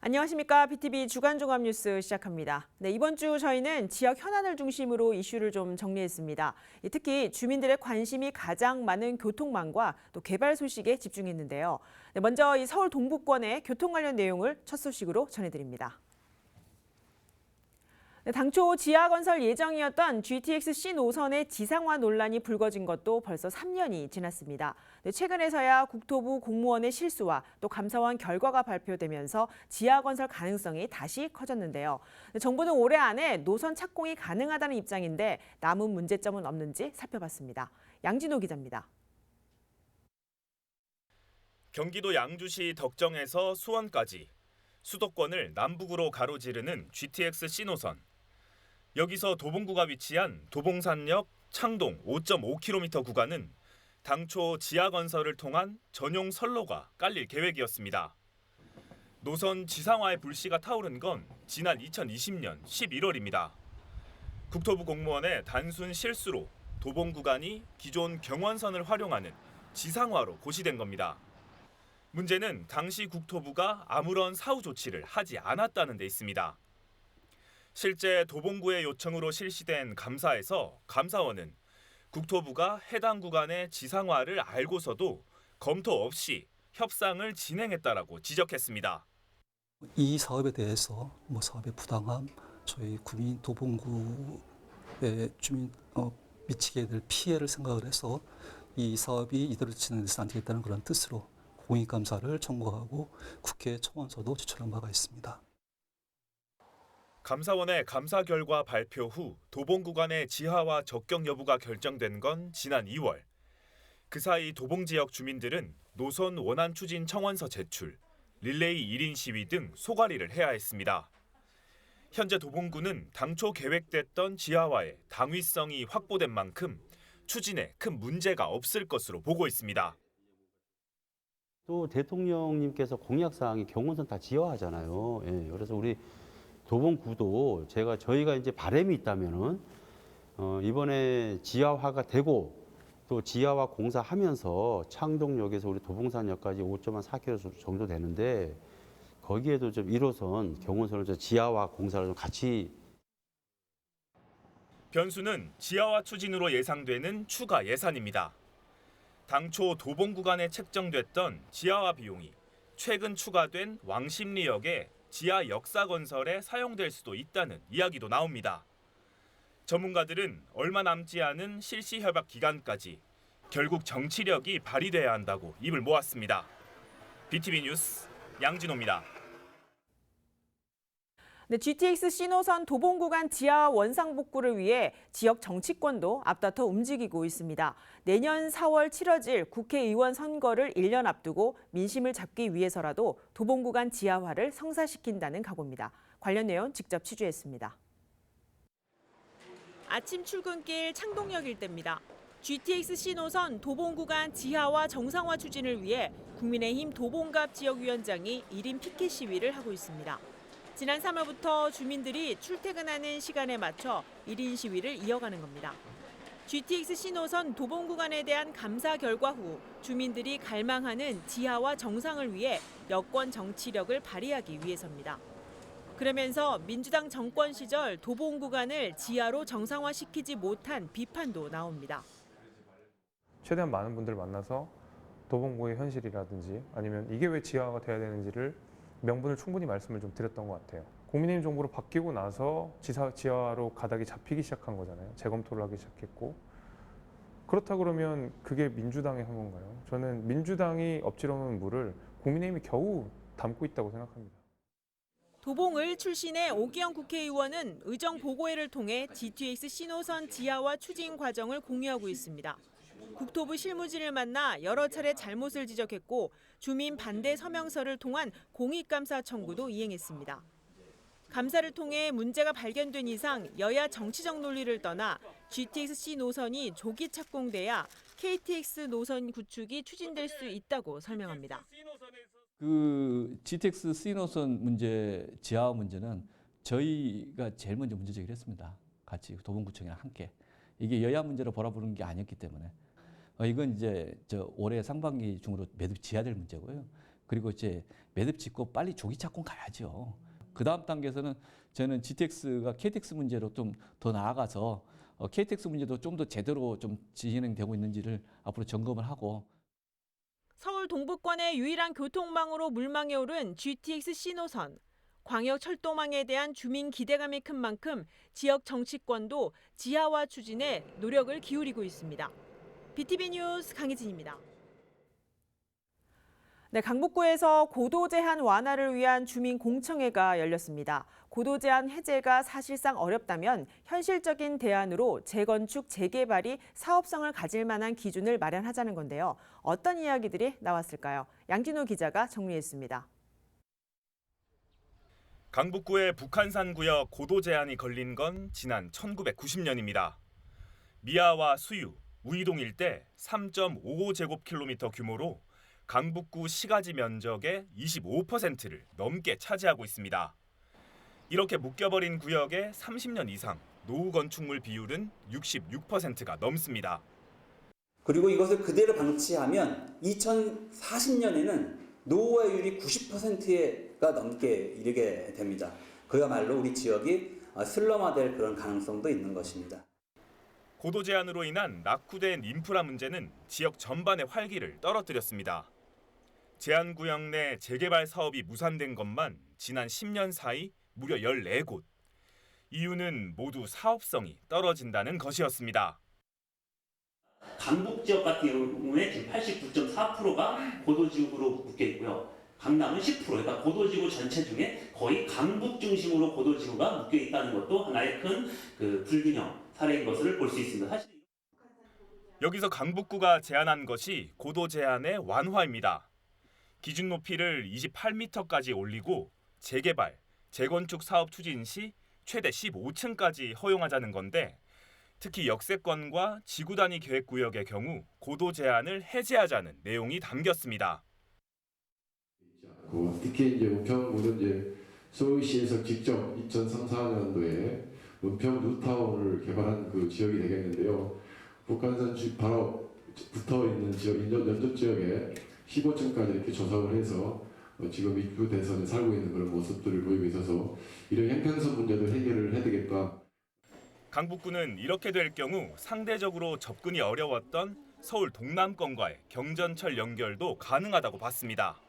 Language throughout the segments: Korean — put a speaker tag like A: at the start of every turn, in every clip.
A: 안녕하십니까. BTV 주간종합뉴스 시작합니다. 네, 이번 주 저희는 지역 현안을 중심으로 이슈를 좀 정리했습니다. 특히 주민들의 관심이 가장 많은 교통망과 또 개발 소식에 집중했는데요. 네, 먼저 이 서울 동부권의 교통 관련 내용을 첫 소식으로 전해드립니다. 당초 지하건설 예정이었던 GTX-C 노선의 지상화 논란이 불거진 것도 벌써 3년이 지났습니다. 최근에서야 국토부 공무원의 실수와 또 감사원 결과가 발표되면서 지하건설 가능성이 다시 커졌는데요. 정부는 올해 안에 노선 착공이 가능하다는 입장인데 남은 문제점은 없는지 살펴봤습니다. 양진호 기자입니다.
B: 경기도 양주시 덕정에서 수원까지 수도권을 남북으로 가로지르는 GTX-C 노선. 여기서 도봉구가 위치한 도봉산역 창동 5.5km 구간은 당초 지하건설을 통한 전용 선로가 깔릴 계획이었습니다. 노선 지상화의 불씨가 타오른 건 지난 2020년 11월입니다. 국토부 공무원의 단순 실수로 도봉 구간이 기존 경원선을 활용하는 지상화로 고시된 겁니다. 문제는 당시 국토부가 아무런 사후 조치를 하지 않았다는 데 있습니다. 실제 도봉구의 요청으로 실시된 감사에서 감사원은 국토부가 해당 구간의 지상화를 알고서도 검토 없이 협상을 진행했다라고 지적했습니다.
C: 이 사업에 대해서 사업의 부당함, 저희 구민 도봉구의 주민 미치게 될 피해를 생각을 해서 이 사업이 이대로 진행돼서 안 되겠다는 그런 뜻으로 공익감사를 청구하고 국회 청원서도 제출한 바가 있습니다.
B: 감사원의 감사 결과 발표 후 도봉 구간의 지하화 적격 여부가 결정된 건 지난 2월. 그 사이 도봉 지역 주민들은 노선 원안 추진 청원서 제출, 릴레이 1인 시위 등 소가리를 해야 했습니다. 현재 도봉구는 당초 계획됐던 지하화의 당위성이 확보된 만큼 추진에 큰 문제가 없을 것으로 보고 있습니다.
D: 또 대통령님께서 공약사항이 경운선 다 지하화하잖아요. 예, 그래서 우리 도봉구도 저희가 이제 바람이 있다면은 이번에 지하화가 되고 또 지하화 공사하면서 창동역에서 우리 도봉산역까지 5.4km 정도 되는데 거기에도 좀 1호선 경운선을 지하화 공사를 좀 같이.
B: 변수는 지하화 추진으로 예상되는 추가 예산입니다. 당초 도봉 구간에 책정됐던 지하화 비용이 최근 추가된 왕십리역의 지하 역사 건설에 사용될 수도 있다는 이야기도 나옵니다. 전문가들은 얼마 남지 않은 실시 협약 기간까지 결국 정치력이 발휘돼야 한다고 입을 모았습니다. BTV 뉴스 양진호입니다.
A: 네, GTX-C 노선 도봉 구간 지하 원상 복구를 위해 지역 정치권도 앞다퉈 움직이고 있습니다. 내년 4월 치러질 국회의원 선거를 1년 앞두고 민심을 잡기 위해서라도 도봉 구간 지하화를 성사시킨다는 각오입니다. 관련 내용 직접 취재했습니다. 아침 출근길 창동역 일대입니다. GTX-C 노선 도봉 구간 지하화 정상화 추진을 위해 국민의힘 도봉갑 지역위원장이 1인 피켓 시위를 하고 있습니다. 지난 3월부터 주민들이 출퇴근하는 시간에 맞춰 1인 시위를 이어가는 겁니다. GTX-C 노선 도봉 구간에 대한 감사 결과 후 주민들이 갈망하는 지하화 정상을 위해 여권 정치력을 발휘하기 위해서입니다. 그러면서 민주당 정권 시절 도봉 구간을 지하로 정상화시키지 못한 비판도 나옵니다.
E: 최대한 많은 분들 만나서 도봉구의 현실이라든지 아니면 이게 왜 지하화가 돼야 되는지를 명분을 충분히 말씀을 좀 드렸던 것 같아요. 국민의힘 정부로 바뀌고 나서 지하화로 가닥이 잡히기 시작한 거잖아요. 재검토를 하기 시작했고. 그렇다 그러면 그게 민주당이 한 건가요? 저는 민주당이 엎지러놓은 물을 국민의힘이 겨우 담고 있다고 생각합니다.
A: 도봉을 출신의 오기영 국회의원은 의정 보고회를 통해 GTX-C 노선 지하화 추진 과정을 공유하고 있습니다. 국토부 실무진을 만나 여러 차례 잘못을 지적했고 주민 반대 서명서를 통한 공익감사 청구도 이행했습니다. 감사를 통해 문제가 발견된 이상 여야 정치적 논리를 떠나 GTX-C 노선이 조기 착공돼야 KTX 노선 구축이 추진될 수 있다고 설명합니다.
F: GTX-C 노선 문제, 지하화 문제는 저희가 제일 먼저 문제 제기를 했습니다. 같이 도봉구청이랑 함께. 이게 여야 문제로 바라보는 게 아니었기 때문에. 이건 이제 올해 상반기 중으로 매듭 지어야 될 문제고요. 그리고 이제 매듭 짓고 빨리 조기 착공 가야죠. 그 다음 단계에서는 저는 GTX가 KTX 문제로 좀 더 나아가서 KTX 문제도 좀 더 제대로 좀 진행되고 있는지를 앞으로 점검을 하고.
A: 서울 동북권의 유일한 교통망으로 물망에 오른 GTX C노선. 광역 철도망에 대한 주민 기대감이 큰 만큼 지역 정치권도 지하화 추진에 노력을 기울이고 있습니다. BTV 뉴스 강혜진입니다. 네, 강북구에서 고도 제한 완화를 위한 주민 공청회가 열렸습니다. 고도 제한 해제가 사실상 어렵다면 현실적인 대안으로 재건축, 재개발이 사업성을 가질 만한 기준을 마련하자는 건데요. 어떤 이야기들이 나왔을까요? 양진호 기자가 정리했습니다.
B: 강북구의 북한산 구역 고도 제한이 걸린 건 지난 1990년입니다. 미아와 수유, 우이동 일대 3.55제곱킬로미터 규모로 강북구 시가지 면적의 25%를 넘게 차지하고 있습니다. 이렇게 묶여버린 구역의 30년 이상 노후 건축물 비율은 66%가 넘습니다.
G: 그리고 이것을 그대로 방치하면 2040년에는 노후화율이 90%가 넘게 이르게 됩니다. 그야말로 우리 지역이 슬럼화될 그런 가능성도 있는 것입니다.
B: 고도 제한으로 인한 낙후된 인프라 문제는 지역 전반의 활기를 떨어뜨렸습니다. 제한구역 내 재개발 사업이 무산된 것만 지난 10년 사이 무려 14곳. 이유는 모두 사업성이 떨어진다는 것이었습니다.
H: 강북 지역 같은 경우에 지금 89.4%가 고도지구로 묶여 있고요. 강남은 10%, 그러니까 고도지구 전체 중에 거의 강북 중심으로 고도지구가 묶여 있다는 것도 하나의 큰 불균형 사례인 것을 볼 수 있습니다. 사실
B: 여기서 강북구가 제안한 것이 고도 제한의 완화입니다. 기준 높이를 28m까지 올리고 재개발, 재건축 사업 추진 시 최대 15층까지 허용하자는 건데 특히 역세권과 지구 단위 계획 구역의 경우 고도 제한을 해제하자는 내용이 담겼습니다.
I: 특히 이제 은평구는 이제 서울시에서 직접 2003-4년도에 은평 뉴타운을 개발한 그 지역이 되겠는데요. 북한산 바로 붙어 있는 지역, 연접 지역에 15층까지 이렇게 조성을 해서 지금 입주돼서 살고 있는 그런 모습들을 보이고 있어서 이런 형평성 문제도 해결을 해야 되겠다.
B: 강북구는 이렇게 될 경우 상대적으로 접근이 어려웠던 서울 동남권과의 경전철 연결도 가능하다고 봤습니다.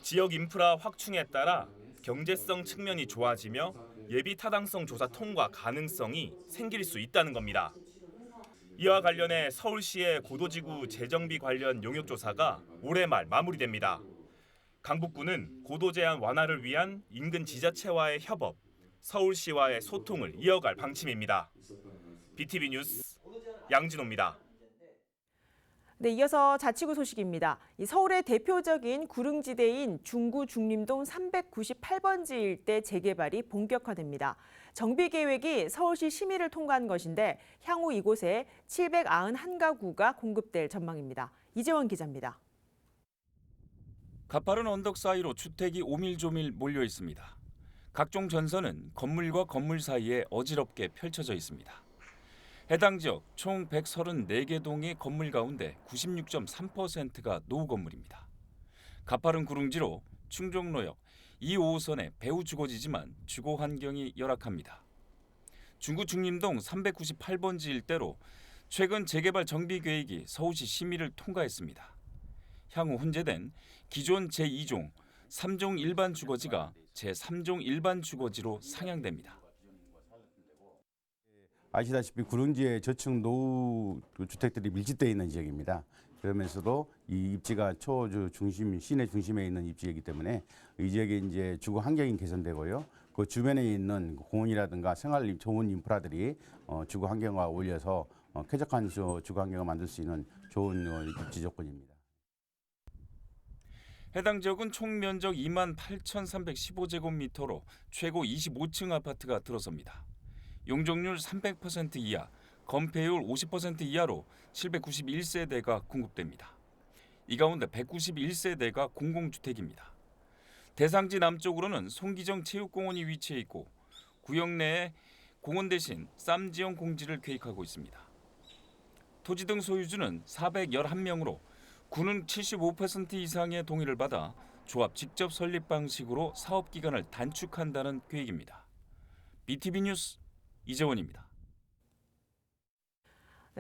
B: 지역 인프라 확충에 따라 경제성 측면이 좋아지며 예비 타당성 조사 통과 가능성이 생길 수 있다는 겁니다. 이와 관련해 서울시의 고도지구 재정비 관련 용역조사가 올해 말 마무리됩니다. 강북구는 고도 제한 완화를 위한 인근 지자체와의 협업, 서울시와의 소통을 이어갈 방침입니다. BTV 뉴스 양진호입니다.
A: 네, 이어서 자치구 소식입니다. 서울의 대표적인 구릉지대인 중구 중림동 398번지 일대 재개발이 본격화됩니다. 정비 계획이 서울시 심의를 통과한 것인데 향후 이곳에 791가구가 공급될 전망입니다. 이재원 기자입니다.
J: 가파른 언덕 사이로 주택이 오밀조밀 몰려 있습니다. 각종 전선은 건물과 건물 사이에 어지럽게 펼쳐져 있습니다. 해당 지역 총 134개 동의 건물 가운데 96.3%가 노후 건물입니다. 가파른 구릉지로 충정로역 2호선의 배후 주거지지만 주거 환경이 열악합니다. 중구 중림동 398번지 일대로 최근 재개발 정비 계획이 서울시 심의를 통과했습니다. 향후 혼재된 기존 제2종 3종 일반 주거지가 제3종 일반 주거지로 상향됩니다.
D: 아시다시피 구릉지에 저층 노후 주택들이 밀집되어 있는 지역입니다. 그러면서도 이 입지가 초주 중심, 시내 중심에 있는 입지이기 때문에 이 지역에 이제 주거 환경이 개선되고요. 그 주변에 있는 공원이라든가 생활 좋은 인프라들이 주거 환경과 어울려서 쾌적한 주거 환경을 만들 수 있는 좋은 입지 조건입니다.
J: 해당 지역은 총 면적 28,315제곱미터로 최고 25층 아파트가 들어섭니다. 용적률 300% 이하, 건폐율 50% 이하로 791세대가 공급됩니다. 이 가운데 191세대가 공공주택입니다. 대상지 남쪽으로는 송기정 체육공원이 위치해 있고 구역 내에 공원 대신 쌈지형 공지를 계획하고 있습니다. 토지 등 소유주는 411명으로 구는 75% 이상의 동의를 받아 조합 직접 설립 방식으로 사업 기간을 단축한다는 계획입니다. BTV 뉴스 이재원입니다.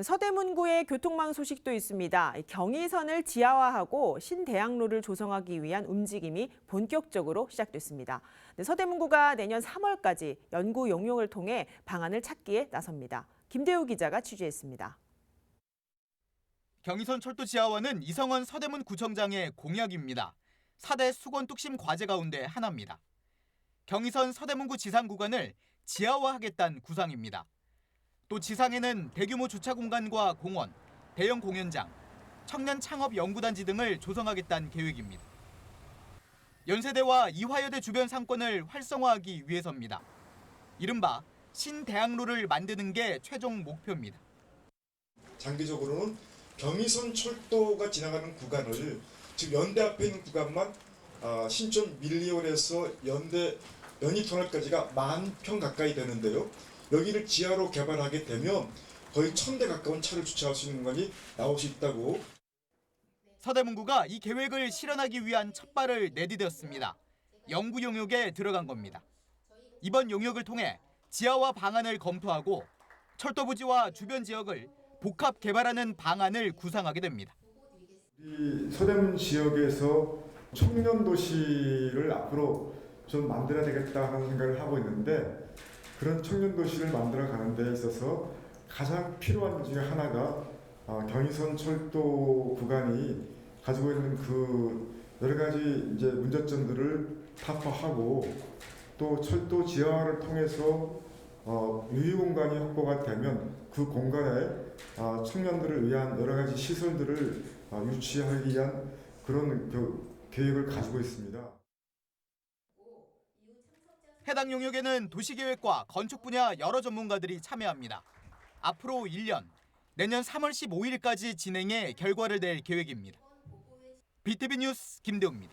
A: 서대문구의 교통망 소식도 있습니다. 경의선을 지하화하고 신대학로를 조성하기 위한 움직임이 본격적으로 시작됐습니다. 서대문구가 내년 3월까지 연구 용역을 통해 방안을 찾기에 나섭니다. 김대우 기자가 취재했습니다.
K: 경의선 철도 지하화는 이성원 서대문구청장의 공약입니다. 4대 수건뚝심 과제 가운데 하나입니다. 경의선 서대문구 지상 구간을 지하화하겠다는 구상입니다. 또 지상에는 대규모 주차 공간과 공원, 대형 공연장, 청년 창업 연구단지 등을 조성하겠다는 계획입니다. 연세대와 이화여대 주변 상권을 활성화하기 위해서입니다. 이른바 신대학로를 만드는 게 최종 목표입니다.
L: 장기적으로는 경의선 철도가 지나가는 구간을 지금 연대 앞에 있는 구간만 신촌 밀리온에서 연대 연희터널까지가 10,000평 가까이 되는데요. 여기를 지하로 개발하게 되면 거의 1,000대 가까운 차를 주차할 수 있는 공간이 나올 수 있다고.
K: 서대문구가 이 계획을 실현하기 위한 첫발을 내디뎠습니다. 연구 용역에 들어간 겁니다. 이번 용역을 통해 지하화 방안을 검토하고 철도 부지와 주변 지역을 복합 개발하는 방안을 구상하게 됩니다.
M: 이 서대문 지역에서 청년 도시를 앞으로 좀 만들어야 되겠다 하는 생각을 하고 있는데, 그런 청년 도시를 만들어 가는 데 있어서 가장 필요한 것 중에 하나가 경의선 철도 구간이 가지고 있는 그 여러 가지 이제 문제점들을 타파하고, 또 철도 지하화를 통해서 유휴 공간이 확보가 되면 그 공간에 청년들을 위한 여러 가지 시설들을 유치하기 위한 그런 그 계획을 가지고 있습니다.
K: 해당 용역에는 도시계획과 건축 분야 여러 전문가들이 참여합니다. 앞으로 1년, 내년 3월 15일까지 진행해 결과를 낼 계획입니다. BTV 뉴스 김대우입니다.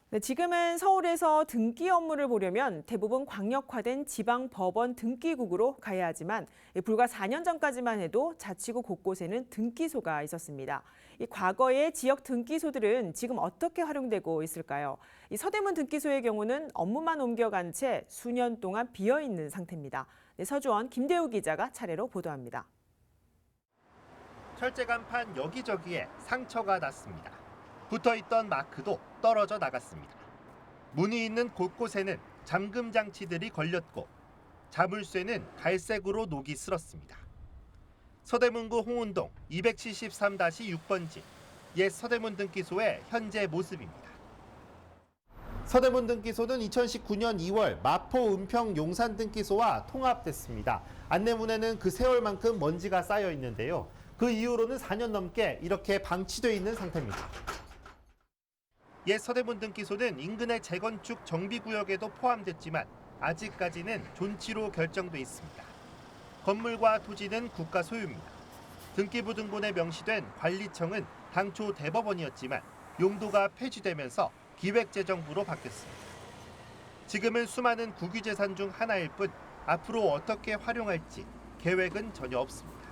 A: 네, 지금은 서울에서 등기 업무를 보려면 대부분 광역화된 지방법원 등기국으로 가야 하지만 불과 4년 전까지만 해도 자치구 곳곳에는 등기소가 있었습니다. 이 과거의 지역 등기소들은 지금 어떻게 활용되고 있을까요? 이 서대문 등기소의 경우는 업무만 옮겨간 채 수년 동안 비어있는 상태입니다. 네, 서주원 김대우 기자가 차례로 보도합니다.
N: 철제 간판 여기저기에 상처가 났습니다. 붙어있던 마크도 떨어져 나갔습니다. 문이 있는 곳곳에는 잠금 장치들이 걸렸고 자물쇠는 갈색으로 녹이 슬었습니다. 서대문구 홍은동 273-6번지 옛 서대문 등기소의 현재 모습입니다. 서대문 등기소는 2019년 2월 마포, 은평, 용산 등기소와 통합됐습니다. 안내문에는 그 세월만큼 먼지가 쌓여 있는데요. 그 이후로는 4년 넘게 이렇게 방치되어 있는 상태입니다. 옛 서대문 등기소는 인근의 재건축 정비구역에도 포함됐지만 아직까지는 존치로 결정돼 있습니다. 건물과 토지는 국가 소유입니다. 등기부 등본에 명시된 관리청은 당초 대법원이었지만 용도가 폐지되면서 기획재정부로 바뀌었습니다. 지금은 수많은 국유재산 중 하나일 뿐 앞으로 어떻게 활용할지 계획은 전혀 없습니다.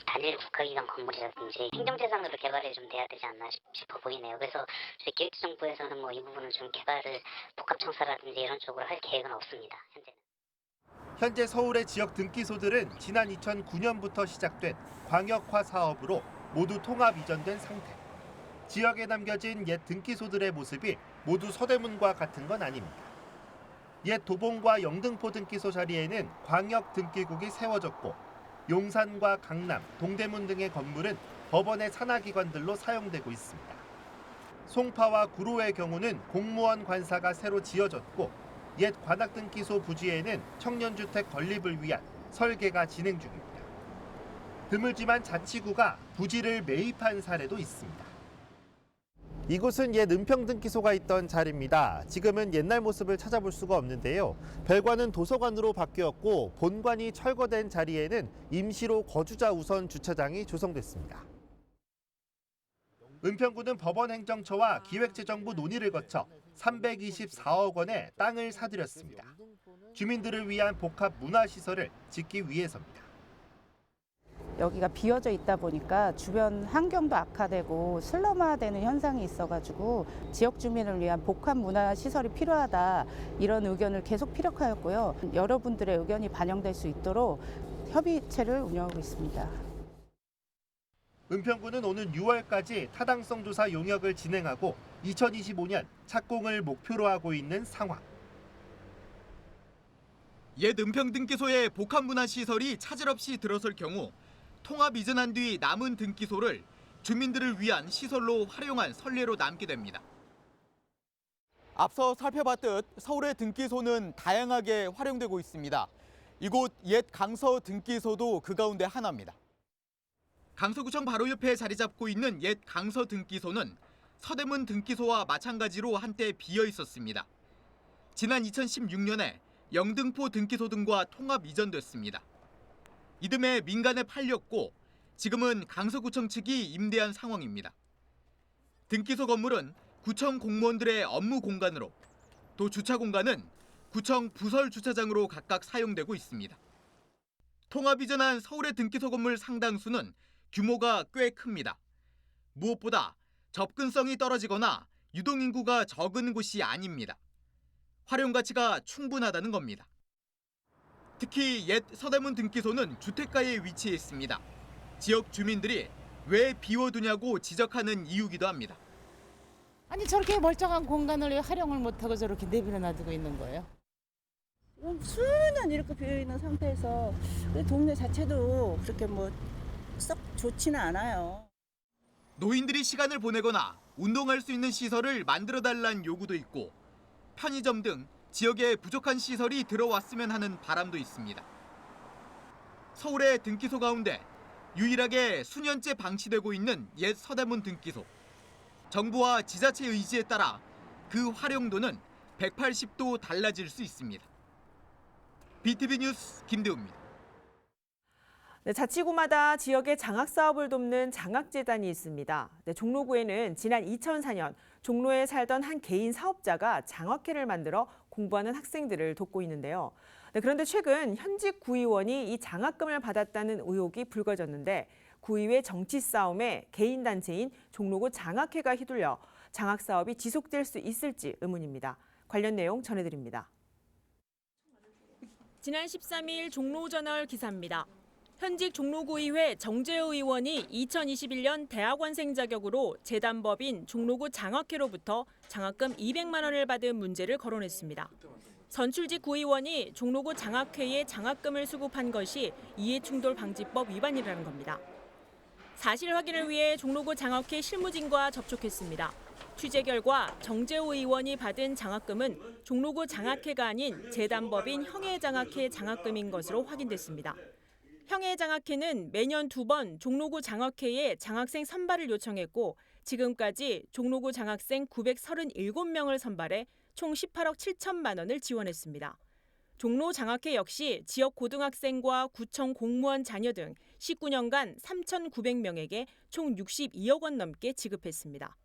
O: 단일 국가기관 건물이라든지 행정재산으로 개발이 좀 돼야 되지 않나 싶어 보이네요. 그래서 저희 기획재정부에서는 이 부분을 좀 개발을 복합청사라든지 이런 쪽으로 할 계획은 없습니다.
N: 현재 서울의 지역 등기소들은 지난 2009년부터 시작된 광역화 사업으로 모두 통합 이전된 상태. 지역에 남겨진 옛 등기소들의 모습이 모두 서대문과 같은 건 아닙니다. 옛 도봉과 영등포 등기소 자리에는 광역 등기국이 세워졌고 용산과 강남, 동대문 등의 건물은 법원의 산하기관들로 사용되고 있습니다. 송파와 구로의 경우는 공무원 관사가 새로 지어졌고 옛 관악등기소 부지에는 청년주택 건립을 위한 설계가 진행 중입니다. 드물지만 자치구가 부지를 매입한 사례도 있습니다. 이곳은 옛 은평등기소가 있던 자리입니다. 지금은 옛날 모습을 찾아볼 수가 없는데요. 별관은 도서관으로 바뀌었고 본관이 철거된 자리에는 임시로 거주자 우선 주차장이 조성됐습니다. 은평구는 법원행정처와 기획재정부 논의를 거쳐 324억 원의 땅을 사들였습니다. 주민들을 위한 복합 문화시설을 짓기 위해서입니다.
P: 여기가 비어져 있다 보니까 주변 환경도 악화되고 슬럼화되는 현상이 있어가지고 지역 주민을 위한 복합 문화 시설이 필요하다, 이런 의견을 계속 피력하였고요. 여러분들의 의견이 반영될 수 있도록 협의체를 운영하고 있습니다.
N: 은평구는 오는 6월까지 타당성 조사 용역을 진행하고 2025년 착공을 목표로 하고 있는 상황.
K: 옛 은평 등기소의 복합 문화 시설이 차질 없이 들어설 경우 통합 이전한 뒤 남은 등기소를 주민들을 위한 시설로 활용한 선례로 남게 됩니다. 앞서 살펴봤듯 서울의 등기소는 다양하게 활용되고 있습니다. 이곳 옛 강서 등기소도 그 가운데 하나입니다. 강서구청 바로 옆에 자리 잡고 있는 옛 강서 등기소는 서대문 등기소와 마찬가지로 한때 비어 있었습니다. 지난 2016년에 영등포 등기소 등과 통합 이전됐습니다. 이듬해 민간에 팔렸고 지금은 강서구청 측이 임대한 상황입니다. 등기소 건물은 구청 공무원들의 업무 공간으로, 또 주차 공간은 구청 부설 주차장으로 각각 사용되고 있습니다. 통합 이전한 서울의 등기소 건물 상당수는 규모가 꽤 큽니다. 무엇보다 접근성이 떨어지거나 유동인구가 적은 곳이 아닙니다. 활용 가치가 충분하다는 겁니다. 특히 옛 서대문 등기소는 주택가에 위치해 있습니다. 지역 주민들이 왜 비워두냐고 지적하는 이유기도 합니다.
Q: 아니 저렇게 멀쩡한 공간을 왜 활용을 못하고 저렇게 내버려 놔두고 있는 거예요?
R: 수년 이렇게 비어있는 상태에서 동네 자체도 그렇게 썩 좋지는 않아요.
K: 노인들이 시간을 보내거나 운동할 수 있는 시설을 만들어달라는 요구도 있고 편의점 등 지역에 부족한 시설이 들어왔으면 하는 바람도 있습니다. 서울의 등기소 가운데 유일하게 수년째 방치되고 있는 옛 서대문 등기소. 정부와 지자체 의지에 따라 그 활용도는 180도 달라질 수 있습니다. BTV 뉴스 김대우입니다.
A: 네, 자치구마다 지역의 장학 사업을 돕는 장학재단이 있습니다. 네, 종로구에는 지난 2004년 종로에 살던 한 개인 사업자가 장학회를 만들어 공부하는 학생들을 돕고 있는데요. 네, 그런데 최근 현직 구의원이 이 장학금을 받았다는 의혹이 불거졌는데 구의회 정치 싸움에 개인 단체인 종로구 장학회가 휘둘려 장학 사업이 지속될 수 있을지 의문입니다. 관련 내용 전해드립니다. 지난 13일 종로저널 기사입니다. 현직 종로구의회 정재호 의원이 2021년 대학원생 자격으로 재단법인 종로구 장학회로부터 장학금 200만 원을 받은 문제를 거론했습니다. 선출직 구의원이 종로구 장학회에 장학금을 수급한 것이 이해충돌방지법 위반이라는 겁니다. 사실 확인을 위해 종로구 장학회 실무진과 접촉했습니다. 취재 결과 정재호 의원이 받은 장학금은 종로구 장학회가 아닌 재단법인 형해장학회 장학금인 것으로 확인됐습니다. 형해장학회는 매년 2번 종로구 장학회에 장학생 선발을 요청했고 지금까지 종로구 장학생 937명을 선발해 총 18억 7천만 원을 지원했습니다. 종로 장학회 역시 지역 고등학생과 구청 공무원 자녀 등 19년간 3,900명에게 총 62억 원 넘게 지급했습니다.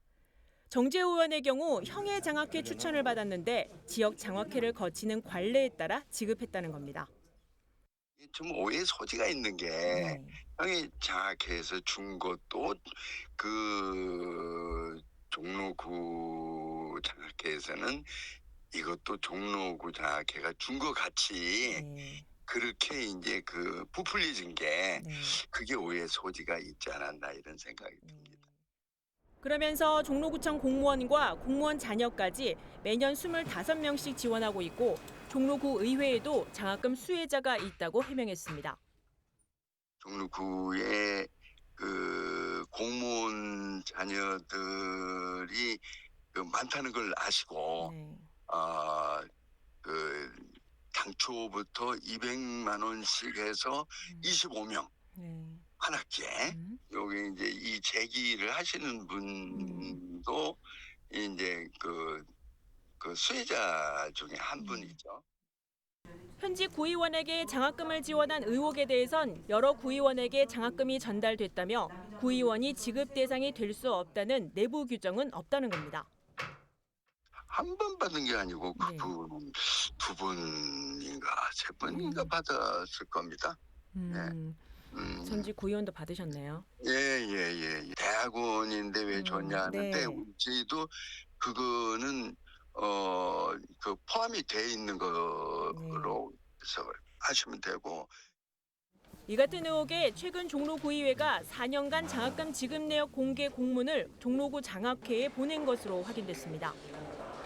A: 정재호 의원의 경우 형해장학회 추천을 받았는데 지역 장학회를 거치는 관례에 따라 지급했다는 겁니다.
S: 좀 오해 소지가 있는 게 형이 장학회에서 준 것도 그 종로구 장학회에서는 이것도 종로구 장학회가 준 것 같이 그렇게 이제 그 부풀려진 게 그게 오해 소지가 있지 않았나 이런 생각이 듭니다.
A: 그러면서 종로구청 공무원과 공무원 자녀까지 매년 25명씩 지원하고 있고 종로구 의회에도 장학금 수혜자가 있다고 해명했습니다.
S: 종로구에 그 공무원 자녀들이 많다는 걸 아시고 그 당초부터 200만 원씩 해서 25명 한 학기에 여기 이제 이 제기를 하시는 분도 이제 그 수혜자 중에 한 분이죠.
A: 현직 구의원에게 장학금을 지원한 의혹에 대해선 여러 구의원에게 장학금이 전달됐다며 구의원이 지급 대상이 될 수 없다는 내부 규정은 없다는 겁니다.
S: 한 번 받은 게 아니고 그분 두 분인가 세 번인가 받았을 겁니다.
A: 전직 구의원도 받으셨네요.
S: 예. 대학원인데 왜 줬냐 하는데 우리도 그거는 그 포함이 돼 있는 거로 해서 하시면 되고.
A: 이 같은 의혹에 최근 종로구의회가 4년간 장학금 지급 내역 공개 공문을 종로구 장학회에 보낸 것으로 확인됐습니다.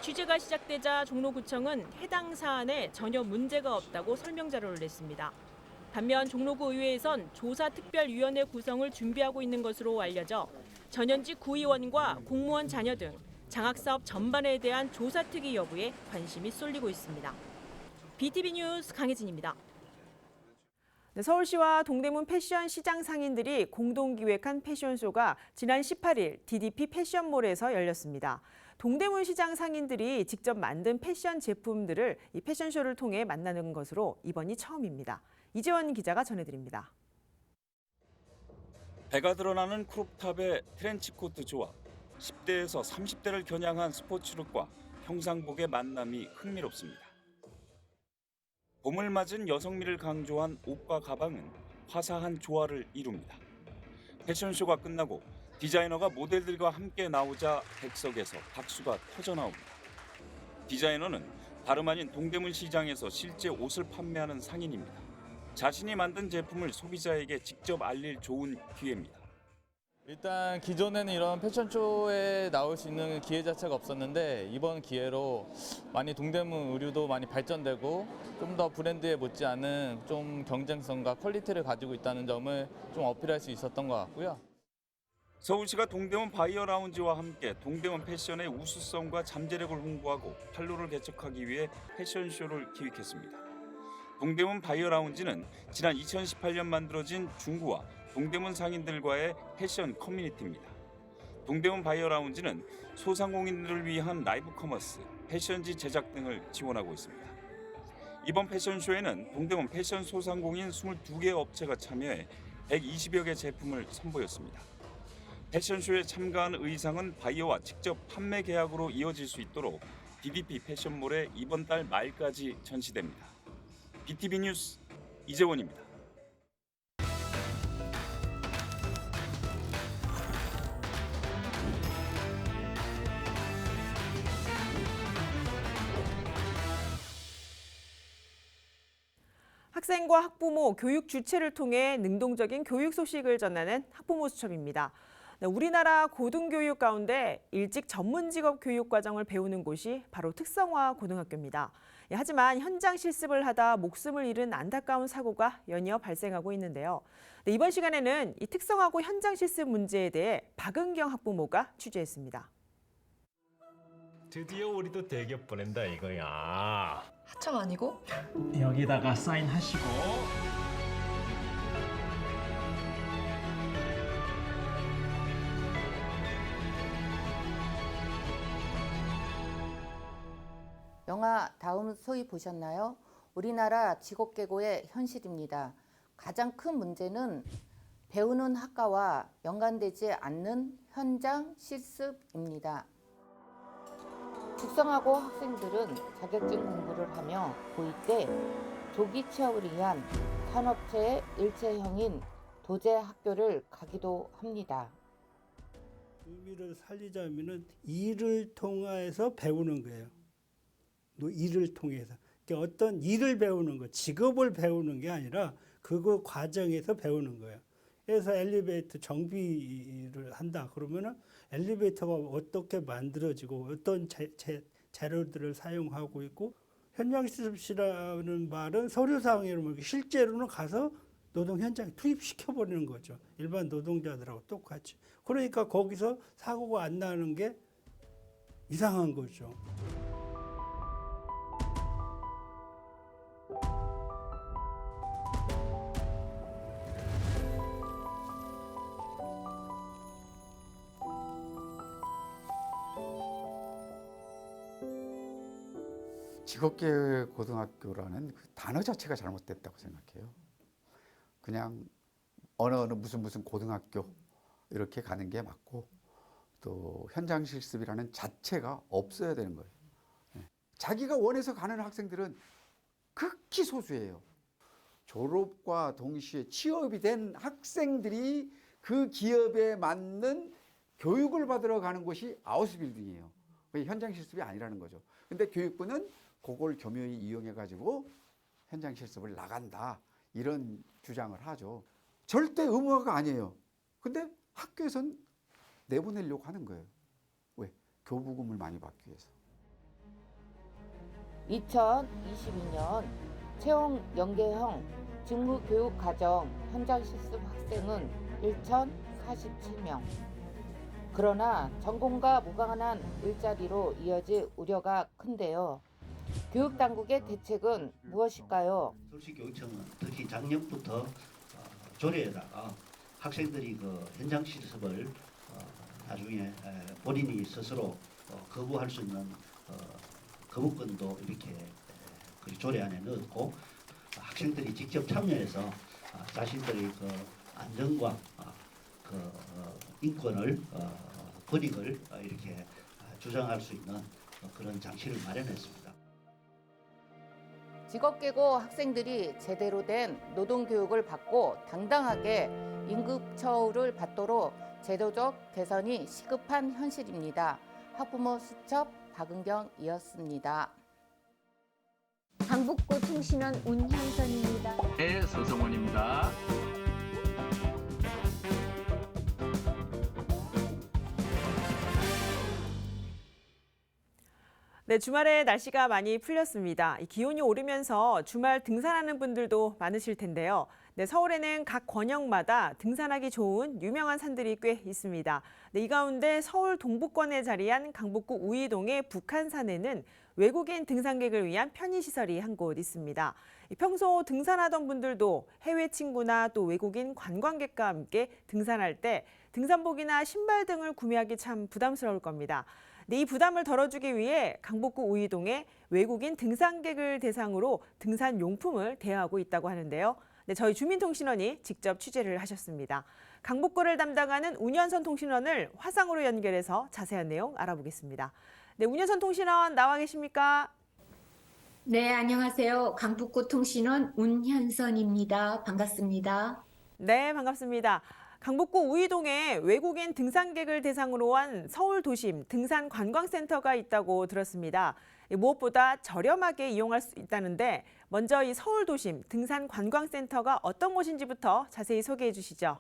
A: 취재가 시작되자 종로구청은 해당 사안에 전혀 문제가 없다고 설명 자료를 냈습니다. 반면 종로구 의회에선 조사특별위원회 구성을 준비하고 있는 것으로 알려져 전현직 구의원과 공무원 자녀 등 장학사업 전반에 대한 조사특위 여부에 관심이 쏠리고 있습니다. BTV 뉴스 강혜진입니다. 서울시와 동대문 패션 시장 상인들이 공동 기획한 패션쇼가 지난 18일 DDP 패션몰에서 열렸습니다. 동대문 시장 상인들이 직접 만든 패션 제품들을 이 패션쇼를 통해 만나는 것으로 이번이 처음입니다. 이재원 기자가 전해드립니다.
J: 배가 드러나는 크롭탑의 트렌치코트 조합, 10대에서 30대를 겨냥한 스포츠룩과 형상복의 만남이 흥미롭습니다. 봄을 맞은 여성미를 강조한 옷과 가방은 화사한 조화를 이룹니다. 패션쇼가 끝나고 디자이너가 모델들과 함께 나오자 백석에서 박수가 터져나옵니다. 디자이너는 다름 아닌 동대문 시장에서 실제 옷을 판매하는 상인입니다. 자신이 만든 제품을 소비자에게 직접 알릴 좋은 기회입니다.
T: 일단 기존에는 이런 패션쇼에 나올 수 있는 기회 자체가 없었는데 이번 기회로 많이 동대문 의류도 많이 발전되고 좀 더 브랜드에 못지않은 좀 경쟁성과 퀄리티를 가지고 있다는 점을 좀 어필할 수 있었던 것 같고요.
J: 서울시가 동대문 바이어 라운지와 함께 동대문 패션의 우수성과 잠재력을 홍보하고 판로를 개척하기 위해 패션쇼를 기획했습니다. 동대문 바이어 라운지는 지난 2018년 만들어진 중구와 동대문 상인들과의 패션 커뮤니티입니다. 동대문 바이어 라운지는 소상공인들을 위한 라이브 커머스, 패션지 제작 등을 지원하고 있습니다. 이번 패션쇼에는 동대문 패션 소상공인 22개 업체가 참여해 120여 개 제품을 선보였습니다. 패션쇼에 참가한 의상은 바이어와 직접 판매 계약으로 이어질 수 있도록 DDP 패션몰에 이번 달 말까지 전시됩니다. BTV 뉴스 이재원입니다.
A: 학생과 학부모, 교육 주체를 통해 능동적인 교육 소식을 전하는 학부모 수첩입니다. 우리나라 고등교육 가운데 일찍 전문 직업 교육 과정을 배우는 곳이 바로 특성화 고등학교입니다. 하지만 현장 실습을 하다 목숨을 잃은 안타까운 사고가 연이어 발생하고 있는데요. 이번 시간에는 이 특성화고 현장 실습 문제에 대해 박은경 학부모가 취재했습니다.
U: 드디어 우리도 대기업 보낸다 이거야.
V: 하청 아니고?
U: 여기다가 사인하시고.
W: 영화 다음 소위 보셨나요? 우리나라 직업계고의 현실입니다. 가장 큰 문제는 배우는 학과와 연관되지 않는 현장 실습입니다. 특성화고 학생들은 자격증 공부를 하며 고2 때 조기 취업을 위한 산업체의 일체형인 도제 학교를 가기도 합니다.
X: 의미를 살리자면은 일을 통해서 배우는 거예요. 일을 통해서. 그러니까 어떤 일을 배우는 거, 직업을 배우는 게 아니라 그거 과정에서 배우는 거예요. 그래서 엘리베이터 정비를 한다 그러면은 엘리베이터가 어떻게 만들어지고 어떤 재료들을 사용하고 있고, 현장 실습이라는 말은 서류상으로 실제로는 가서 노동 현장에 투입시켜 버리는 거죠. 일반 노동자들하고 똑같이. 그러니까 거기서 사고가 안 나는 게 이상한 거죠.
Y: 직업계획 고등학교라는 그 단어 자체가 잘못됐다고 생각해요. 그냥 어느 무슨 고등학교 이렇게 가는 게 맞고 또 현장 실습이라는 자체가 없어야 되는 거예요. 자기가 원해서 가는 학생들은 극히 소수예요. 졸업과 동시에 취업이 된 학생들이 그 기업에 맞는 교육을 받으러 가는 곳이 하우스빌딩이에요. 현장 실습이 아니라는 거죠. 근데 교육부는 그걸 교묘히 이용해 가지고 현장 실습을 나간다 이런 주장을 하죠. 절대 의무화가 아니에요. 근데 학교에선 내보내려고 하는 거예요. 왜? 교부금을 많이 받기 위해서.
W: 2022년 채용 연계형 직무교육과정 현장 실습 학생은 1,047명. 그러나 전공과 무관한 일자리로 이어질 우려가 큰데요. 교육당국의 대책은 무엇일까요?
C: 서울시교육청은 특히 작년부터 조례에다가 학생들이 그 현장 실습을 나중에 본인이 스스로 거부할 수 있는 거부권도 이렇게 조례안에 넣었고 학생들이 직접 참여해서 자신들의 그 안전과 그 인권을 권익을 이렇게 주장할 수 있는 그런 장치를 마련했습니다.
W: 직업계고 학생들이 제대로 된 노동교육을 받고 당당하게 임금처우를 받도록 제도적 개선이 시급한 현실입니다. 학부모 수첩 박은경이었습니다.
E: 강북구 통신원 운현선입니다.
F: 네, 서성원입니다.
A: 네, 주말에 날씨가 많이 풀렸습니다. 기온이 오르면서 주말 등산하는 분들도 많으실 텐데요. 네, 서울에는 각 권역마다 등산하기 좋은 유명한 산들이 꽤 있습니다. 네, 이 가운데 서울 동부권에 자리한 강북구 우이동의 북한산에는 외국인 등산객을 위한 편의시설이 한 곳 있습니다. 평소 등산하던 분들도 해외 친구나 또 외국인 관광객과 함께 등산할 때 등산복이나 신발 등을 구매하기 참 부담스러울 겁니다. 이 부담을 덜어주기 위해 강북구 우이동에 외국인 등산객을 대상으로 등산 용품을 대여하고 있다고 하는데요. 네, 저희 주민통신원이 직접 취재를 하셨습니다. 강북구를 담당하는 운현선 통신원을 화상으로 연결해서 자세한 내용 알아보겠습니다. 네, 운현선 통신원 나와 계십니까?
E: 네, 안녕하세요. 강북구 통신원 운현선입니다. 반갑습니다.
A: 네, 반갑습니다. 강북구 우이동에 외국인 등산객을 대상으로 한 서울 도심 등산 관광센터가 있다고 들었습니다. 무엇보다 저렴하게 이용할 수 있다는데 먼저 이 서울 도심 등산 관광센터가 어떤 곳인지부터 자세히 소개해 주시죠.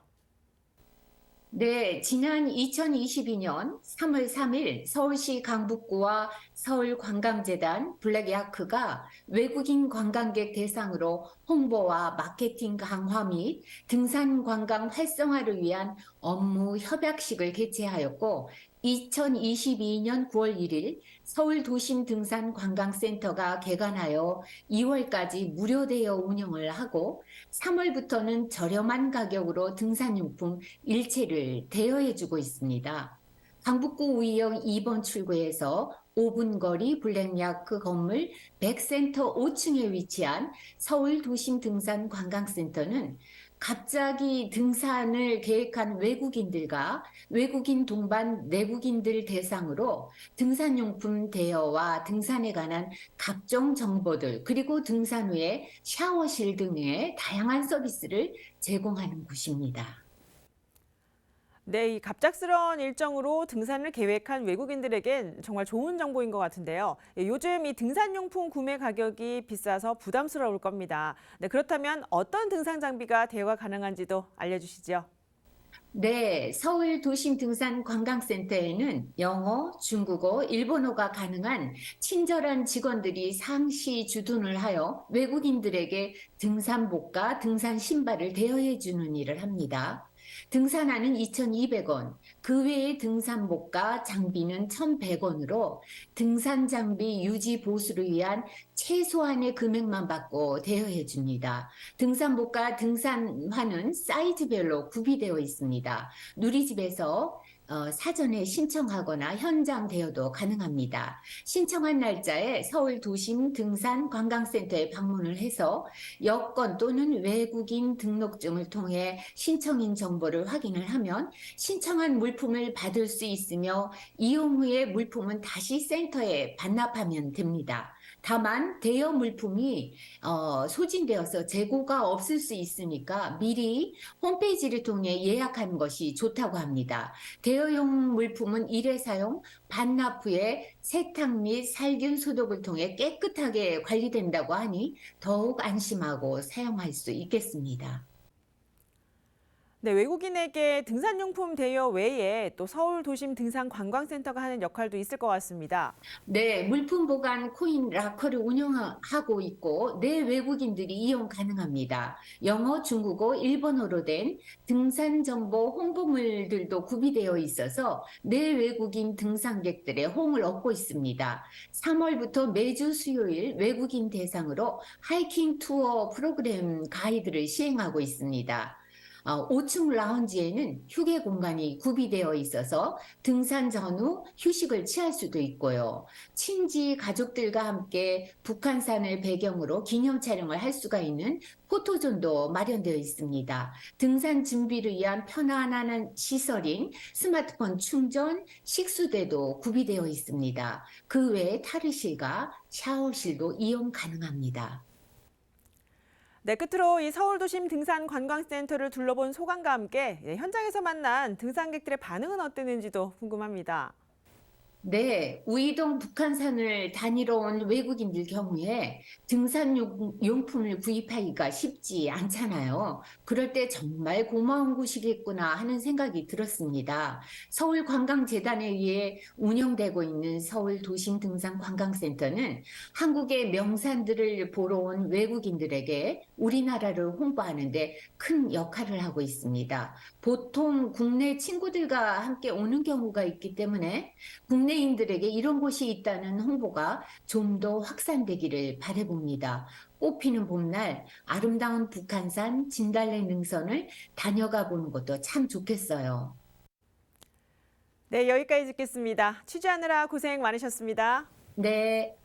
E: 네, 지난 2022년 3월 3일 서울시 강북구와 서울관광재단 블랙야크가 외국인 관광객 대상으로 홍보와 마케팅 강화 및 등산 관광 활성화를 위한 업무 협약식을 개최하였고 2022년 9월 1일 서울도심등산관광센터가 개관하여 2월까지 무료 대여 운영을 하고 3월부터는 저렴한 가격으로 등산용품 일체를 대여해주고 있습니다. 강북구 우이역 2번 출구에서 5분 거리 블랙야크 건물 100센터 5층에 위치한 서울도심등산관광센터는 갑자기 등산을 계획한 외국인들과 외국인 동반 내국인들 대상으로 등산용품 대여와 등산에 관한 각종 정보들 그리고 등산 후에 샤워실 등의 다양한 서비스를 제공하는 곳입니다.
A: 네, 이 갑작스러운 일정으로 등산을 계획한 외국인들에겐 정말 좋은 정보인 것 같은데요. 요즘 이 등산용품 구매 가격이 비싸서 부담스러울 겁니다. 네, 그렇다면 어떤 등산 장비가 대여가 가능한지도 알려주시죠.
E: 네, 서울도심등산관광센터에는 영어, 중국어, 일본어가 가능한 친절한 직원들이 상시 주둔을 하여 외국인들에게 등산복과 등산 신발을 대여해 주는 일을 합니다. 등산화는 2,200원, 그 외의 등산복과 장비는 1,100원으로 등산 장비 유지 보수를 위한 최소한의 금액만 받고 대여해 줍니다. 등산복과 등산화는 사이즈별로 구비되어 있습니다. 누리집에서 사전에 신청하거나 현장 대여도 가능합니다. 신청한 날짜에 서울 도심 등산 관광센터에 방문을 해서 여권 또는 외국인 등록증을 통해 신청인 정보를 확인을 하면 신청한 물품을 받을 수 있으며 이용 후에 물품은 다시 센터에 반납하면 됩니다. 다만 대여 물품이 소진되어서 재고가 없을 수 있으니까 미리 홈페이지를 통해 예약하는 것이 좋다고 합니다. 대여용 물품은 일회 사용, 반납 후에 세탁 및 살균 소독을 통해 깨끗하게 관리된다고 하니 더욱 안심하고 사용할 수 있겠습니다.
A: 네, 외국인에게 등산용품 대여 외에 또 서울 도심 등산 관광센터가 하는 역할도 있을 것 같습니다.
E: 네, 물품 보관 코인 락커를 운영하고 있고 내 외국인들이 이용 가능합니다. 영어, 중국어, 일본어로 된 등산 정보 홍보물들도 구비되어 있어서 내 외국인 등산객들의 호응을 얻고 있습니다. 3월부터 매주 수요일 외국인 대상으로 하이킹 투어 프로그램 가이드를 시행하고 있습니다. 5층 라운지에는 휴게 공간이 구비되어 있어서 등산 전후 휴식을 취할 수도 있고요. 친지 가족들과 함께 북한산을 배경으로 기념 촬영을 할 수가 있는 포토존도 마련되어 있습니다. 등산 준비를 위한 편안한 시설인 스마트폰 충전, 식수대도 구비되어 있습니다. 그 외에 탈의실과 샤워실도 이용 가능합니다.
A: 네, 끝으로 이 서울도심 등산관광센터를 둘러본 소감과 함께 현장에서 만난 등산객들의 반응은 어땠는지도 궁금합니다.
E: 네, 우이동 북한산을 다니러 온 외국인들 경우에 등산용품을 구입하기가 쉽지 않잖아요. 그럴 때 정말 고마운 곳이겠구나 하는 생각이 들었습니다. 서울관광재단에 의해 운영되고 있는 서울도심등산관광센터는 한국의 명산들을 보러 온 외국인들에게 우리나라를 홍보하는 데 큰 역할을 하고 있습니다. 보통 국내 친구들과 함께 오는 경우가 있기 때문에 국내인들에게 이런 곳이 있다는 홍보가 좀 더 확산되기를 바라봅니다. 꽃피는 봄날 아름다운 북한산 진달래 능선을 다녀가 보는 것도 참 좋겠어요.
A: 네, 여기까지 듣겠습니다. 취재하느라 고생 많으셨습니다.
E: 네.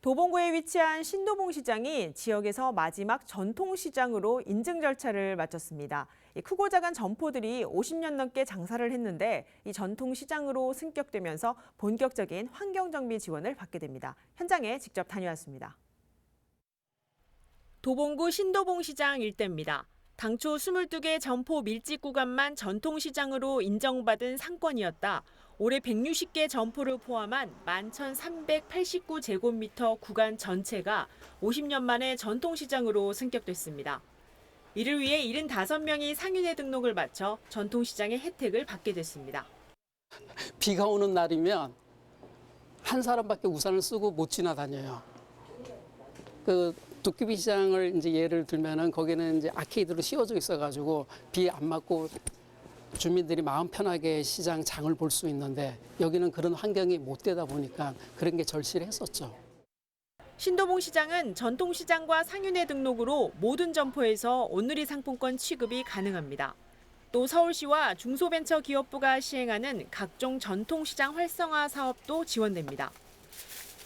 A: 도봉구에 위치한 신도봉시장이 지역에서 마지막 전통시장으로 인증 절차를 마쳤습니다. 크고 작은 점포들이 50년 넘게 장사를 했는데 이 전통시장으로 승격되면서 본격적인 환경정비 지원을 받게 됩니다. 현장에 직접 다녀왔습니다. 도봉구 신도봉시장 일대입니다. 당초 22개 점포 밀집 구간만 전통시장으로 인정받은 상권이었다. 올해 160개 점포를 포함한 11,389제곱미터 구간 전체가 50년 만에 전통시장으로 승격됐습니다. 이를 위해 75명이 상인회 등록을 마쳐 전통시장의 혜택을 받게 됐습니다.
B: 비가 오는 날이면 한 사람밖에 우산을 쓰고 못 지나다녀요. 그 도깨비 시장을 이제 예를 들면은 거기는 이제 아케이드로 씌워져 있어가지고 비 안 맞고 주민들이 마음 편하게 시장 장을 볼 수 있는데 여기는 그런 환경이 못 되다 보니까 그런 게 절실했었죠.
A: 신도봉시장은 전통시장과 상인회 등록으로 모든 점포에서 온누리 상품권 취급이 가능합니다. 또 서울시와 중소벤처기업부가 시행하는 각종 전통시장 활성화 사업도 지원됩니다.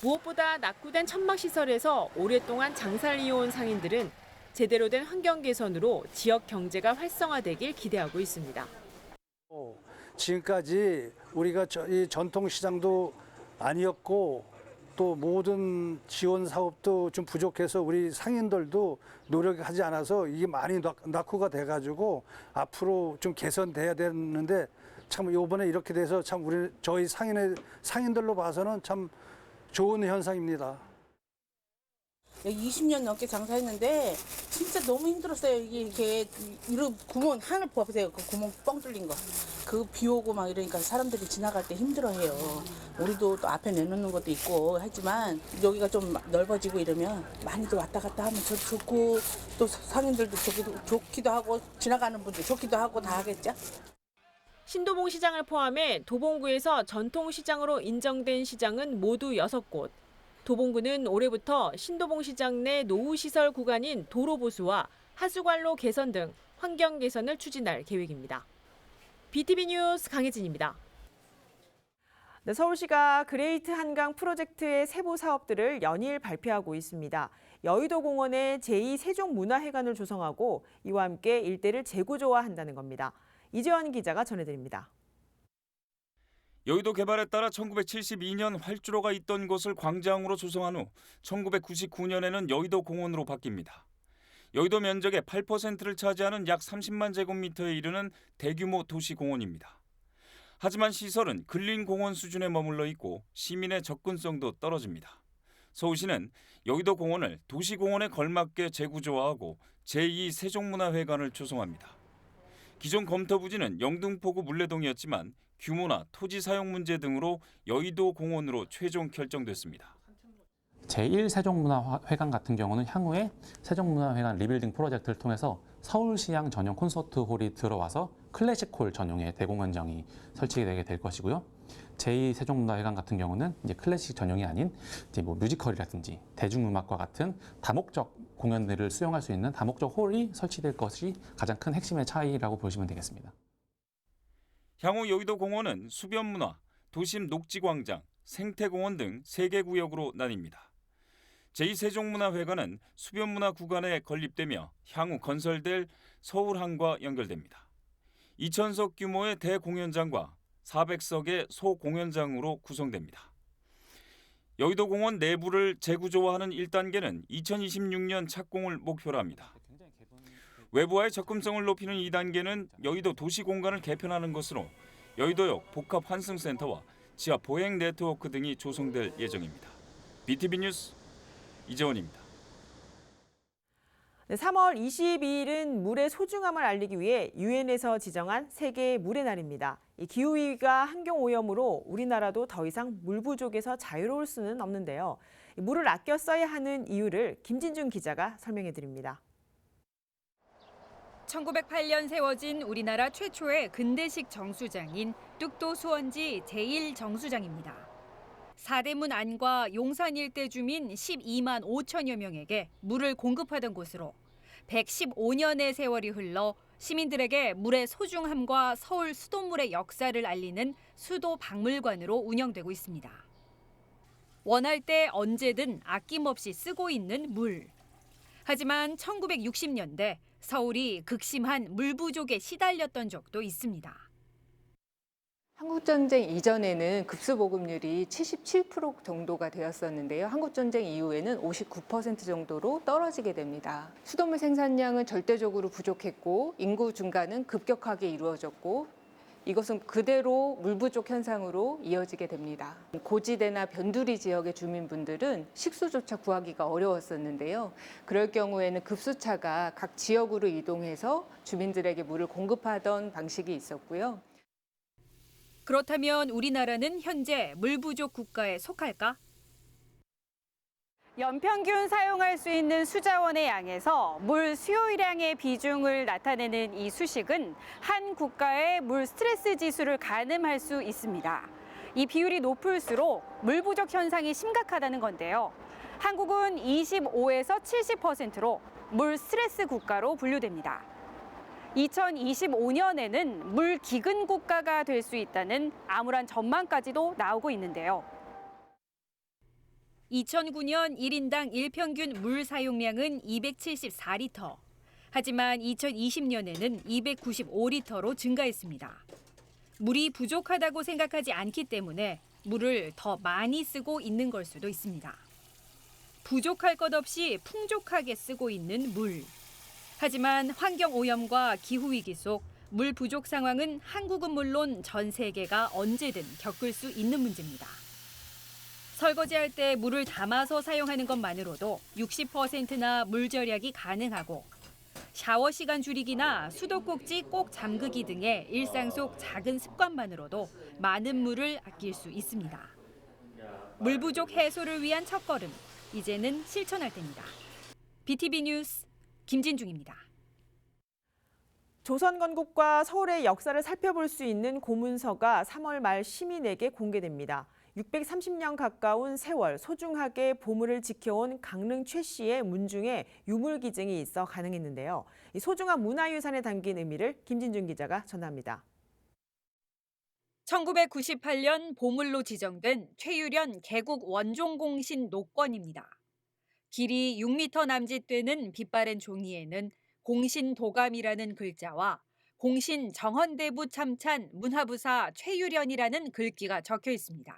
A: 무엇보다 낙후된 천막시설에서 오랫동안 장사를 이어온 상인들은 제대로 된 환경 개선으로 지역 경제가 활성화되길 기대하고 있습니다.
G: 지금까지 우리가 이 전통시장도 아니었고 또 모든 지원 사업도 좀 부족해서 우리 상인들도 노력하지 않아서 이게 많이 낙후가 돼가지고 앞으로 좀 개선돼야 되는데 참 이번에 이렇게 돼서 참 저희 상인들로 봐서는 참 좋은 현상입니다.
Q: 20년 넘게 장사했는데 진짜 너무 힘들었어요. 이게 이런 구멍 하늘 봐보세요. 그 구멍 뻥 뚫린 거. 그 비 오고 막 이러니까 사람들이 지나갈 때 힘들어해요. 우리도 또 앞에 내놓는 것도 있고 하지만 여기가 좀 넓어지고 이러면 많이들 왔다 갔다 하면 저 좋고 또 상인들도 좋기도 하고 지나가는 분들 좋기도 하고 다 하겠죠.
A: 신도봉 시장을 포함해 도봉구에서 전통시장으로 인정된 시장은 모두 6곳. 도봉구는 올해부터 신도봉 시장 내 노후시설 구간인 도로 보수와 하수관로 개선 등 환경 개선을 추진할 계획입니다. BTV 뉴스 강혜진입니다. 네, 서울시가 그레이트 한강 프로젝트의 세부 사업들을 연일 발표하고 있습니다. 여의도 공원에 제2세종문화회관을 조성하고 이와 함께 일대를 재구조화한다는 겁니다. 이재원 기자가 전해드립니다.
J: 여의도 개발에 따라 1972년 활주로가 있던 곳을 광장으로 조성한 후 1999년에는 여의도 공원으로 바뀝니다. 여의도 면적의 8%를 차지하는 약 30만 제곱미터에 이르는 대규모 도시공원입니다. 하지만 시설은 근린공원 수준에 머물러 있고 시민의 접근성도 떨어집니다. 서울시는 여의도 공원을 도시공원에 걸맞게 재구조화하고 제2세종문화회관을 조성합니다. 기존 검토 부지는 영등포구 물레동이었지만 규모나 토지 사용 문제 등으로 여의도 공원으로 최종 결정됐습니다.
D: 제1세종문화회관 같은 경우는 향후에 세종문화회관 리빌딩 프로젝트를 통해서 서울시향 전용 콘서트홀이 들어와서 클래식홀 전용의 대공연장이 설치되게 될 것이고요. 제2세종문화회관 같은 경우는 이제 클래식 전용이 아닌 이제 뭐 뮤지컬이라든지 대중음악과 같은 다목적 공연들을 수용할 수 있는 다목적 홀이 설치될 것이 가장 큰 핵심의 차이라고 보시면 되겠습니다.
J: 향후 여의도 공원은 수변문화, 도심 녹지광장, 생태공원 등 3개 구역으로 나뉩니다. 제2세종문화회관은 수변문화 구간에 건립되며 향후 건설될 서울항과 연결됩니다. 2,000석 규모의 대공연장과 400석의 소공연장으로 구성됩니다. 여의도 공원 내부를 재구조화하는 1단계는 2026년 착공을 목표로 합니다. 외부와의 접근성을 높이는 2단계는 여의도 도시공간을 개편하는 것으로 여의도역 복합환승센터와 지하 보행 네트워크 등이 조성될 예정입니다. BTV 뉴스 이재원입니다.
A: 네, 3월 22일은 물의 소중함을 알리기 위해 유엔에서 지정한 세계 물의 날입니다. 이 기후위기가 환경오염으로 우리나라도 더 이상 물 부족에서 자유로울 수는 없는데요. 물을 아껴 써야 하는 이유를 김진중 기자가 설명해 드립니다.
H: 1908년 세워진 우리나라 최초의 근대식 정수장인 뚝도 수원지 제1정수장입니다. 사대문 안과 용산 일대 주민 12만 5천여 명에게 물을 공급하던 곳으로 115년의 세월이 흘러 시민들에게 물의 소중함과 서울 수돗물의 역사를 알리는 수도박물관으로 운영되고 있습니다. 원할 때 언제든 아낌없이 쓰고 있는 물. 하지만 1960년대 서울이 극심한 물 부족에 시달렸던 적도 있습니다.
I: 한국전쟁 이전에는 급수보급률이 77% 정도가 되었었는데요. 한국전쟁 이후에는 59% 정도로 떨어지게 됩니다. 수돗물 생산량은 절대적으로 부족했고 인구 증가는 급격하게 이루어졌고 이것은 그대로 물 부족 현상으로 이어지게 됩니다. 고지대나 변두리 지역의 주민분들은 식수조차 구하기가 어려웠었는데요. 그럴 경우에는 급수차가 각 지역으로 이동해서 주민들에게 물을 공급하던 방식이 있었고요.
H: 그렇다면 우리나라는 현재 물 부족 국가에 속할까?
L: 연평균 사용할 수 있는 수자원의 양에서 물 수요량의 비중을 나타내는 이 수식은 한 국가의 물 스트레스 지수를 가늠할 수 있습니다. 이 비율이 높을수록 물 부족 현상이 심각하다는 건데요. 한국은 25에서 70%로 물 스트레스 국가로 분류됩니다. 2025년에는 물 기근 국가가 될 수 있다는 암울한 전망까지도 나오고 있는데요.
H: 2009년 1인당 일평균 물 사용량은 274리터. 하지만 2020년에는 295리터로 증가했습니다. 물이 부족하다고 생각하지 않기 때문에 물을 더 많이 쓰고 있는 걸 수도 있습니다. 부족할 것 없이 풍족하게 쓰고 있는 물. 하지만 환경오염과 기후위기 속 물 부족 상황은 한국은 물론 전 세계가 언제든 겪을 수 있는 문제입니다. 설거지할 때 물을 담아서 사용하는 것만으로도 60%나 물 절약이 가능하고 샤워 시간 줄이기나 수도꼭지 꼭 잠그기 등의 일상 속 작은 습관만으로도 많은 물을 아낄 수 있습니다. 물 부족 해소를 위한 첫걸음, 이제는 실천할 때입니다. BTV 뉴스 김진중입니다.
A: 조선 건국과 서울의 역사를 살펴볼 수 있는 고문서가 3월 말 시민에게 공개됩니다. 630년 가까운 세월 소중하게 보물을 지켜온 강릉 최 씨의 문중에 유물 기증이 있어 가능했는데요. 이 소중한 문화유산에 담긴 의미를 김진중 기자가 전합니다.
H: 1998년 보물로 지정된 최유련 개국 원종공신 녹권입니다. 길이 6m 남짓되는 빛바랜 종이에는 공신도감이라는 글자와 공신 정헌대부 참찬 문화부사 최유련이라는 글귀가 적혀 있습니다.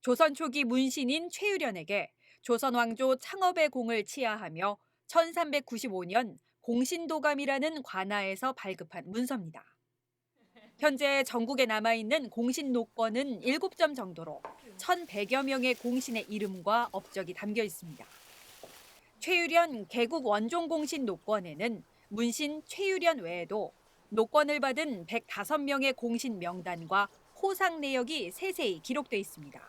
H: 조선 초기 문신인 최유련에게 조선 왕조 창업의 공을 치하하며 1395년 공신도감이라는 관하에서 발급한 문서입니다. 현재 전국에 남아있는 공신 녹권은 7점 정도로 1,100여 명의 공신의 이름과 업적이 담겨 있습니다. 최유련 개국 원종 공신 녹권에는 문신 최유련 외에도 녹권을 받은 105명의 공신 명단과 호상 내역이 세세히 기록돼 있습니다.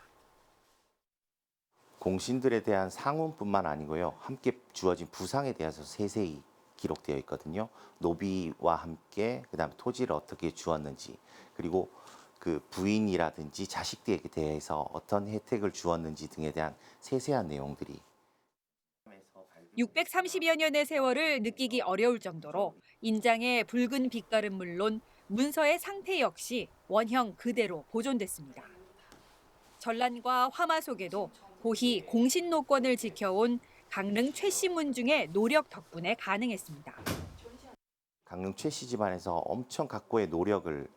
M: 공신들에 대한 상훈뿐만 아니고요. 함께 주어진 부상에 대해서 세세히 기록되어 있거든요. 노비와 함께 그다음에 토지를 어떻게 주었는지 그리고 그 부인이라든지 자식들에 대해서 어떤 혜택을 주었는지 등에 대한 세세한 내용들이
H: 630여 년의 세월을 느끼기 어려울 정도로 인장의 붉은 빛깔은 물론 문서의 상태 역시 원형 그대로 보존됐습니다. 전란과 화마 속에도 고히 공신노권을 지켜온 강릉 최 씨 문중의 노력 덕분에 가능했습니다.
M: 강릉 최 씨 집안에서 엄청 각고의 노력을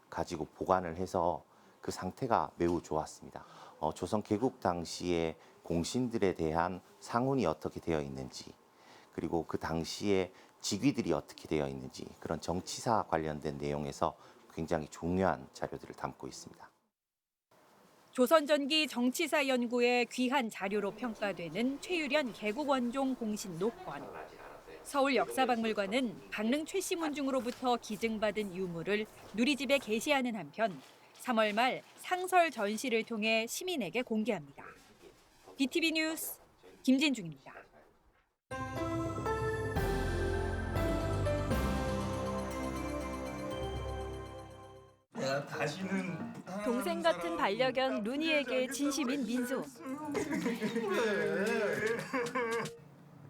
M: 가지고 보관을 해서 그 상태가 매우 좋았습니다. 조선 개국 당시에 공신들에 대한 상훈이 어떻게 되어 있는지 그리고 그 당시에 직위들이 어떻게 되어 있는지 그런 정치사 관련된 내용에서 굉장히 중요한 자료들을 담고 있습니다.
H: 조선 전기 정치사 연구의 귀한 자료로 평가되는 최유련 개국원종 공신 녹권. 서울 역사박물관은 강릉 최 씨 문중으로부터 기증받은 유물을 누리집에 게시하는 한편 3월 말 상설 전시를 통해 시민에게 공개합니다. BTV 뉴스 김진중입니다.
N: 동생 같은 반려견 루니에게 진심인 민수.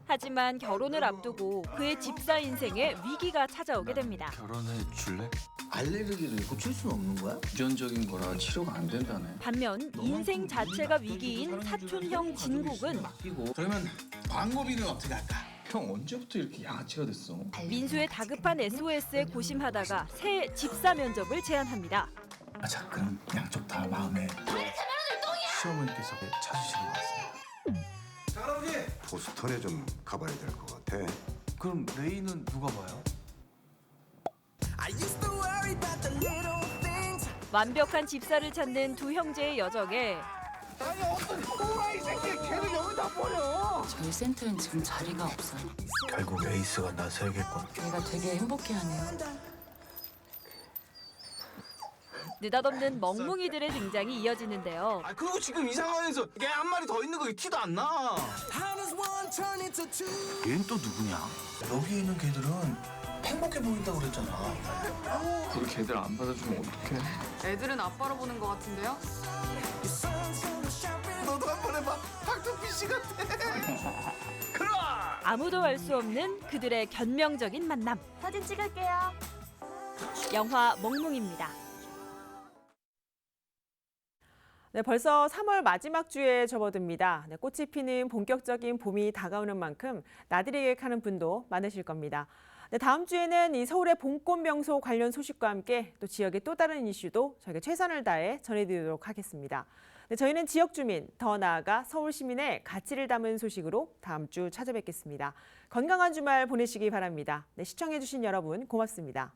N: 하지만 결혼을 앞두고 그의 집사 인생에 위기가 찾아오게 됩니다.
O: 결혼해 줄래? 알레르기를 고칠 수는 없는 거야? 유전적인 거라 치료가 안 된다네.
N: 반면 인생 자체가 위기인 사촌형 진국은
O: 그러면 광고비는 어떻게 할까? 형 언제부터 이렇게 양아치가 됐어?
N: 민수의 다급한 SOS에 고심하다가 새 집사 면접을 제안합니다.
O: 자, 그럼 양쪽 다 마음에 시어머니께서 찾으시는 것 같습니다.
P: 보스턴에 좀 가봐야 될 것 같아.
O: 그럼 레이는 누가 봐요?
N: 완벽한 집사를 찾는 두 형제의 여정에
O: 아니 어떤 또라이 새끼 걔는 여기 다 버려.
V: 저희 센터엔 지금 자리가 없어요.
O: 결국 에이스가 나서야겠군.
V: 얘가 되게 행복해하네요.
N: 느닷없는 멍뭉이들의 등장이 이어지는데요.
O: 그리고 지금 이 상황에서 개 한 마리 더 있는 거 티도 안 나. 얘는 또 누구냐? 여기 있는 개들은 행복해 보인다고 그랬잖아. 우리 개들 안 받아주면 어떡해?
Z: 애들은 아빠로 보는 것 같은데요?
O: 너도 한번 해봐. 닥터피쉬 같아. 그럼.
N: 아무도 알 수 없는 그들의 변명적인 만남. 사진 찍을게요. 영화 멍뭉입니다.
A: 네, 벌써 3월 마지막 주에 접어듭니다. 네, 꽃이 피는 본격적인 봄이 다가오는 만큼 나들이 계획하는 분도 많으실 겁니다. 네, 다음 주에는 이 서울의 봄꽃 명소 관련 소식과 함께 또 지역의 또 다른 이슈도 저희가 최선을 다해 전해드리도록 하겠습니다. 네, 저희는 지역 주민, 더 나아가 서울 시민의 가치를 담은 소식으로 다음 주 찾아뵙겠습니다. 건강한 주말 보내시기 바랍니다. 네, 시청해주신 여러분 고맙습니다.